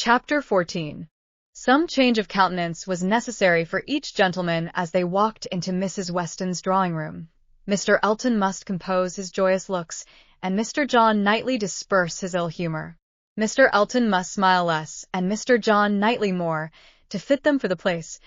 Chapter 14. Some change of countenance was necessary for each gentleman as they walked into Mrs. Weston's drawing-room. Mr. Elton must compose his joyous looks, and Mr. John Knightley disperse his ill humor. Mr. Elton must smile less, and Mr. John Knightley more, to fit them for the place.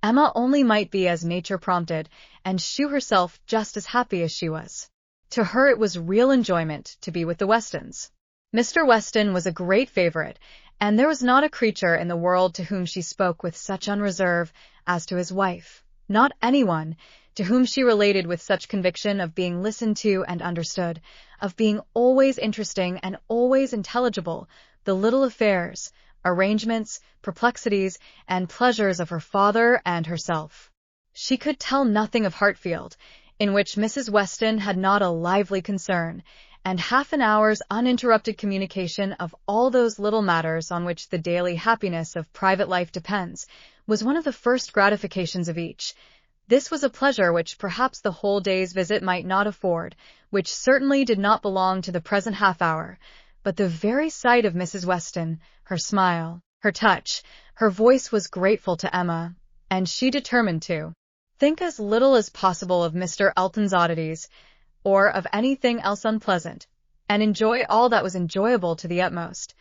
Emma only might be as nature prompted, and shew herself just as happy as she was. To her it was real enjoyment to be with the Westons. Mr. Weston was a great favorite, and there was not a creature in the world to whom she spoke with such unreserve as to his wife, not anyone to whom she related with such conviction of being listened to and understood, of being always interesting and always intelligible, the little affairs, arrangements, perplexities, and pleasures of her father and herself. She could tell nothing of Hartfield, in which Mrs. Weston had not a lively concern, and half an hour's uninterrupted communication of all those little matters on which the daily happiness of private life depends, was one of the first gratifications of each. This was a pleasure which perhaps the whole day's visit might not afford, which certainly did not belong to the present half-hour, but the very sight of Mrs. Weston, her smile, her touch, her voice was grateful to Emma, and she determined to think as little as possible of Mr. Elton's oddities, or of anything else unpleasant, and enjoy all that was enjoyable to the utmost.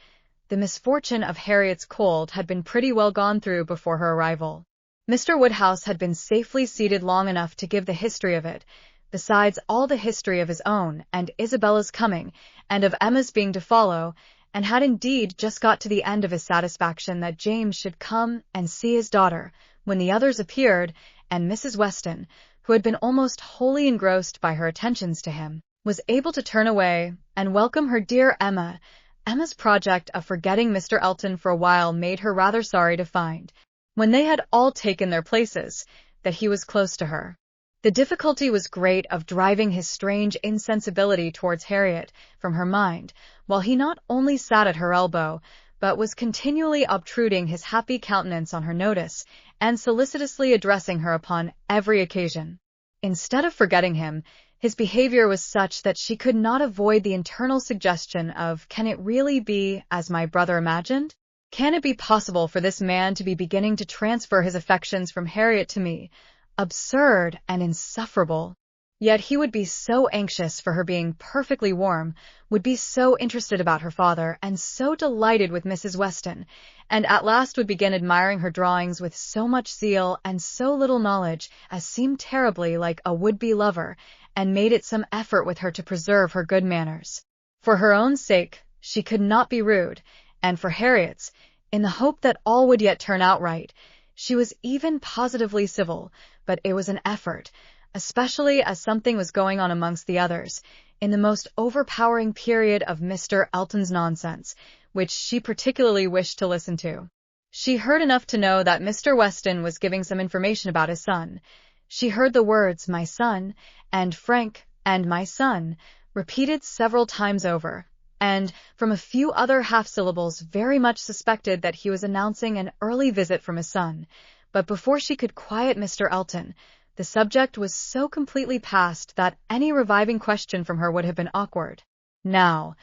The misfortune of Harriet's cold had been pretty well gone through before her arrival. Mr. Woodhouse had been safely seated long enough to give the history of it, besides all the history of his own and Isabella's coming, and of Emma's being to follow, and had indeed just got to the end of his satisfaction that James should come and see his daughter, when the others appeared, and Mrs. Weston, who had been almost wholly engrossed by her attentions to him, was able to turn away and welcome her dear Emma. Emma's project of forgetting Mr. Elton for a while made her rather sorry to find, when they had all taken their places, that he was close to her. The difficulty was great of driving his strange insensibility towards Harriet from her mind, while he not only sat at her elbow, but was continually obtruding his happy countenance on her notice, and solicitously addressing her upon every occasion. Instead of forgetting him, his behavior was such that she could not avoid the internal suggestion of, "Can it really be as my brother imagined? Can it be possible for this man to be beginning to transfer his affections from Harriet to me? Absurd and insufferable." Yet he would be so anxious for her being perfectly warm, would be so interested about her father, and so delighted with Mrs. Weston, and at last would begin admiring her drawings with so much zeal and so little knowledge as seemed terribly like a would-be lover, and made it some effort with her to preserve her good manners. For her own sake, she could not be rude, and for Harriet's, in the hope that all would yet turn out right, she was even positively civil, but it was an effort, especially as something was going on amongst the others, in the most overpowering period of Mr. Elton's nonsense, which she particularly wished to listen to. She heard enough to know that Mr. Weston was giving some information about his son. She heard the words "my son," and "Frank," and "my son," repeated several times over, and, from a few other half-syllables, very much suspected that he was announcing an early visit from his son. But before she could quiet Mr. Elton, the subject was so completely past that any reviving question from her would have been awkward. Now,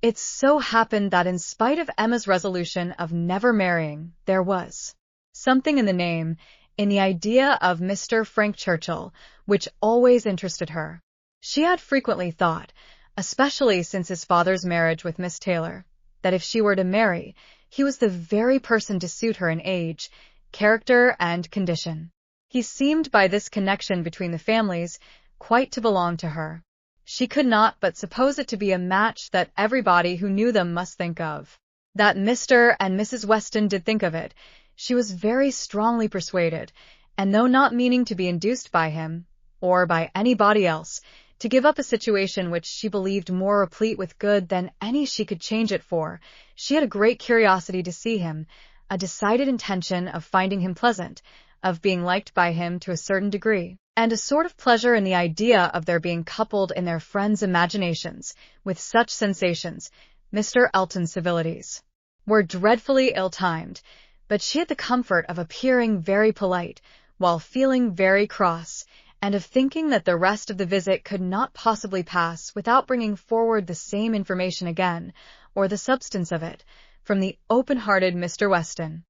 it so happened that in spite of Emma's resolution of never marrying, there was something in the name, in the idea of Mr. Frank Churchill, which always interested her. She had frequently thought, especially since his father's marriage with Miss Taylor, that if she were to marry, he was the very person to suit her in age, character, and condition. He seemed by this connection between the families quite to belong to her. She could not but suppose it to be a match that everybody who knew them must think of. That Mr. and Mrs. Weston did think of it, she was very strongly persuaded, and though not meaning to be induced by him, or by anybody else, to give up a situation which she believed more replete with good than any she could change it for, she had a great curiosity to see him, a decided intention of finding him pleasant, of being liked by him to a certain degree, and a sort of pleasure in the idea of their being coupled in their friends' imaginations with such sensations. Mr. Elton's civilities were dreadfully ill-timed, but she had the comfort of appearing very polite, while feeling very cross, and of thinking that the rest of the visit could not possibly pass without bringing forward the same information again, or the substance of it, from the open-hearted Mr. Weston.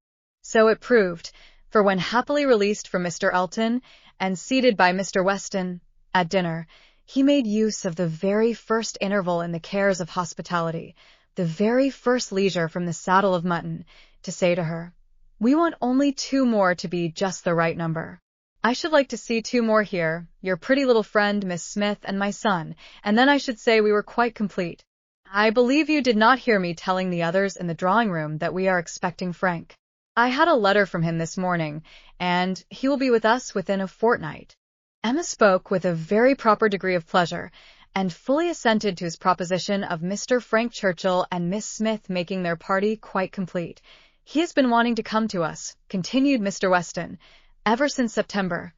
So it proved, for when happily released from Mr. Elton and seated by Mr. Weston at dinner, he made use of the very first interval in the cares of hospitality, the very first leisure from the saddle of mutton, to say to her, "We want only 2 more to be just the right number. I should like to see 2 more here, your pretty little friend Miss Smith and my son, and then I should say we were quite complete. I believe you did not hear me telling the others in the drawing-room that we are expecting Frank. I had a letter from him this morning, and he will be with us within a fortnight." Emma spoke with a very proper degree of pleasure, and fully assented to his proposition of Mr. Frank Churchill and Miss Smith making their party quite complete. "He has been wanting to come to us," continued Mr. Weston, "ever since September.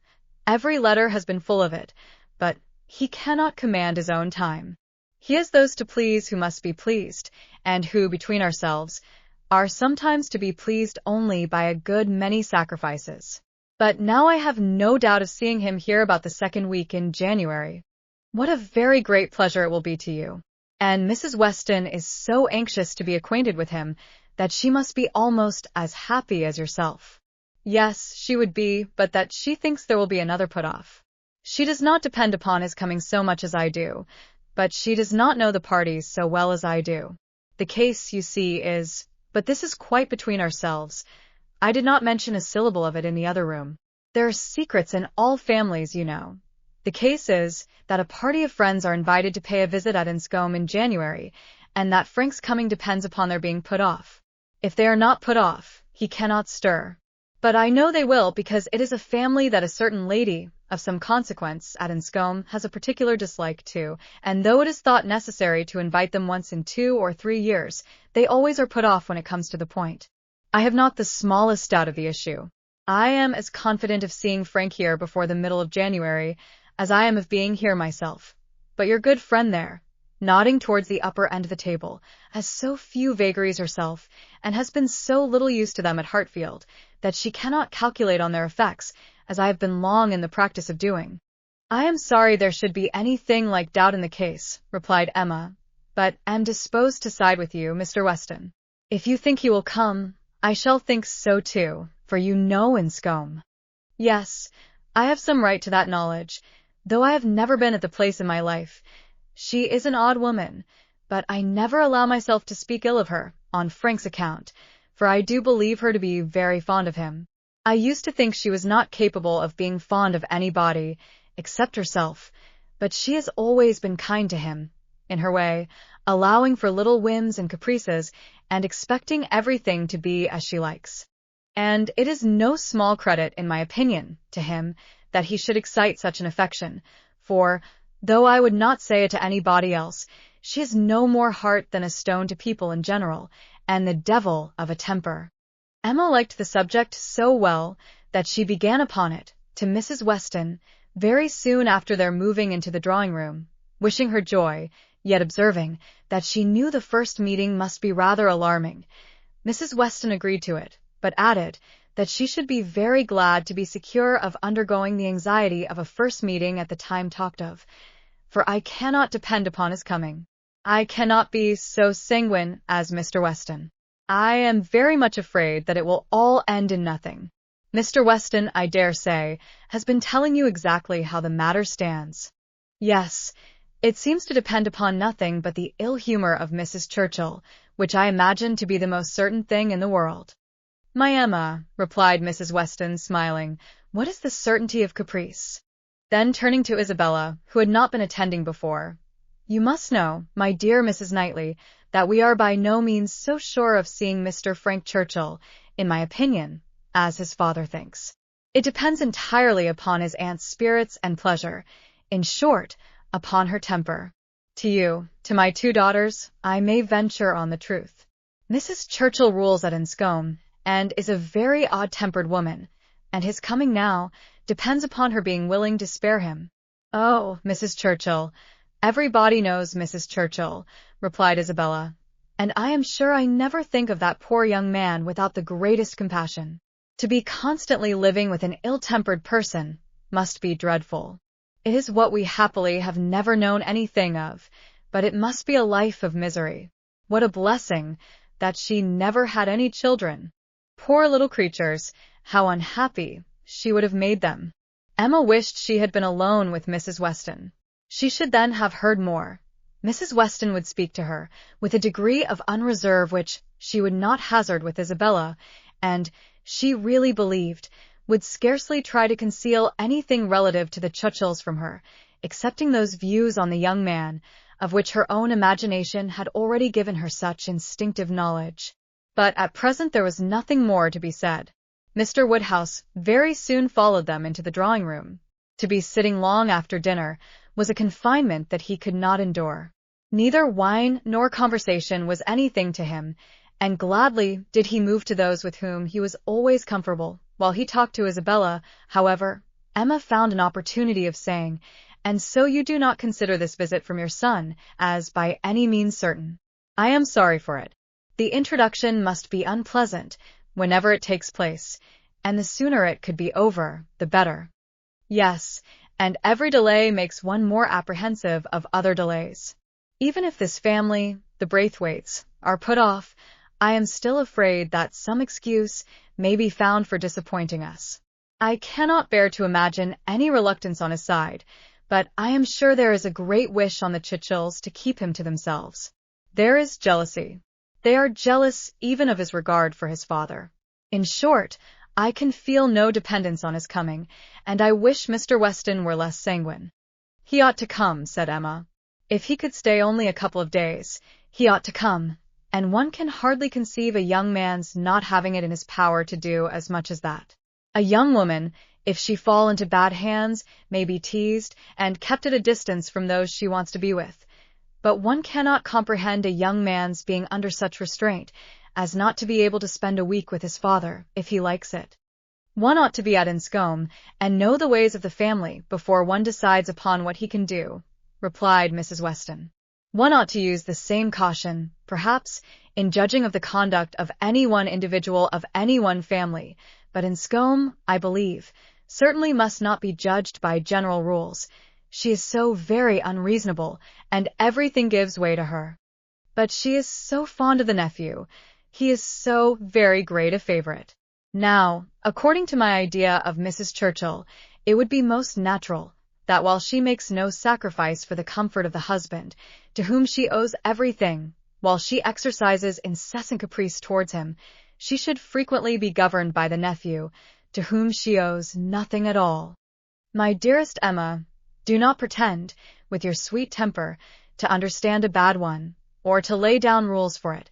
Every letter has been full of it, but he cannot command his own time. He has those to please who must be pleased, and who, between ourselves, are sometimes to be pleased only by a good many sacrifices. But now I have no doubt of seeing him here about the 2nd week in January. What a very great pleasure it will be to you. And Mrs. Weston is so anxious to be acquainted with him that she must be almost as happy as yourself." Yes, she would be, but that she thinks there will be another put off. She does not depend upon his coming so much as I do, but she does not know the parties so well as I do. The case, you see, is— but this is quite between ourselves. I did not mention a syllable of it in the other room. There are secrets in all families, you know. The case is that a party of friends are invited to pay a visit at Enscombe in January, and that Frank's coming depends upon their being put off. If they are not put off, he cannot stir. But I know they will, because it is a family that a certain lady, of some consequence, at Enscombe, has a particular dislike to, and though it is thought necessary to invite them once in 2 or 3 years, they always are put off when it comes to the point. I have not the smallest doubt of the issue. I am as confident of seeing Frank here before the middle of January as I am of being here myself. But your good friend there, nodding towards the upper end of the table, has so few vagaries herself, and has been so little used to them at Hartfield, that she cannot calculate on their effects, as I have been long in the practice of doing. "I am sorry there should be anything like doubt in the case," replied Emma, "but am disposed to side with you, Mr. Weston. If you think he will come, I shall think so too, for you know Enscombe." "Yes, I have some right to that knowledge, though I have never been at the place in my life. She is an odd woman, but I never allow myself to speak ill of her, on Frank's account, for I do believe her to be very fond of him. I used to think she was not capable of being fond of anybody, except herself, but she has always been kind to him, in her way, allowing for little whims and caprices, and expecting everything to be as she likes. And it is no small credit, in my opinion, to him, that he should excite such an affection, for, though I would not say it to anybody else, she has no more heart than a stone to people in general, and the devil of a temper." Emma liked the subject so well that she began upon it, to Mrs. Weston, very soon after their moving into the drawing-room, wishing her joy, yet observing that she knew the first meeting must be rather alarming. Mrs. Weston agreed to it, but added that she should be very glad to be secure of undergoing the anxiety of a first meeting at the time talked of, "for I cannot depend upon his coming. I cannot be so sanguine as Mr. Weston. I am very much afraid that it will all end in nothing. Mr. Weston, I dare say, has been telling you exactly how the matter stands." "Yes, it seems to depend upon nothing but the ill humor of Mrs. Churchill, which I imagine to be the most certain thing in the world." "My Emma," replied Mrs. Weston, smiling, "what is the certainty of caprice?" Then turning to Isabella, who had not been attending before, "You must know, my dear Mrs. Knightley, that we are by no means so sure of seeing Mr. Frank Churchill, in my opinion, as his father thinks. It depends entirely upon his aunt's spirits and pleasure, in short, upon her temper. To you, to my 2 daughters, I may venture on the truth. Mrs. Churchill rules at Enscombe, and is a very odd-tempered woman, and his coming now depends upon her being willing to spare him." "Oh, Mrs. Churchill, everybody knows Mrs. Churchill," replied Isabella, "and I am sure I never think of that poor young man without the greatest compassion. To be constantly living with an ill-tempered person must be dreadful. It is what we happily have never known anything of, but it must be a life of misery. What a blessing that she never had any children. Poor little creatures, how unhappy she would have made them. Emma wished she had been alone with Mrs. Weston. She should then have heard more. Mrs. Weston would speak to her with a degree of unreserve which she would not hazard with Isabella, and, she really believed, would scarcely try to conceal anything relative to the Churchills from her, excepting those views on the young man, of which her own imagination had already given her such instinctive knowledge. But at present there was nothing more to be said. Mr. Woodhouse very soon followed them into the drawing-room. To be sitting long after dinner was a confinement that he could not endure. Neither wine nor conversation was anything to him, and gladly did he move to those with whom he was always comfortable. While he talked to Isabella, however, Emma found an opportunity of saying, "And so you do not consider this visit from your son as by any means certain. I am sorry for it. The introduction must be unpleasant whenever it takes place, and the sooner it could be over, the better." "Yes, and every delay makes one more apprehensive of other delays. Even if this family, the Braithwaites, are put off, I am still afraid that some excuse may be found for disappointing us. I cannot bear to imagine any reluctance on his side, but I am sure there is a great wish on the Churchills to keep him to themselves. There is jealousy. They are jealous even of his regard for his father. In short, I can feel no dependence on his coming, and I wish Mr. Weston were less sanguine." "He ought to come," said Emma. "If he could stay only a couple of days, he ought to come, and one can hardly conceive a young man's not having it in his power to do as much as that. A young woman, if she fall into bad hands, may be teased and kept at a distance from those she wants to be with, but one cannot comprehend a young man's being under such restraint as not to be able to spend a week with his father, if he likes it. One ought to be at Enscombe, and know the ways of the family before one decides upon what he can do," replied Mrs. Weston. "One ought to use the same caution, perhaps, in judging of the conduct of any one individual of any one family, but Enscombe, I believe, certainly must not be judged by general rules. She is so very unreasonable, and everything gives way to her. But she is so fond of the nephew. He is so very great a favorite. Now, according to my idea of Mrs. Churchill, it would be most natural that while she makes no sacrifice for the comfort of the husband, to whom she owes everything, while she exercises incessant caprice towards him, she should frequently be governed by the nephew, to whom she owes nothing at all. My dearest Emma, do not pretend, with your sweet temper, to understand a bad one, or to lay down rules for it.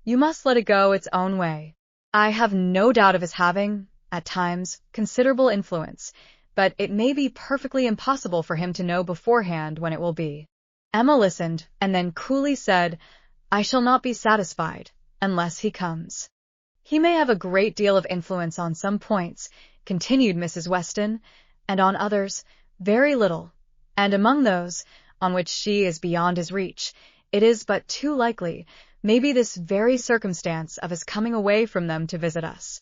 You must let it go its own way. I have no doubt of his having, at times, considerable influence, but it may be perfectly impossible for him to know beforehand when it will be." Emma listened, and then coolly said, "I shall not be satisfied, unless he comes." "He may have a great deal of influence on some points," continued Mrs. Weston, "and on others, very little, and among those, on which she is beyond his reach, it is but too likely, maybe this very circumstance of his coming away from them to visit us,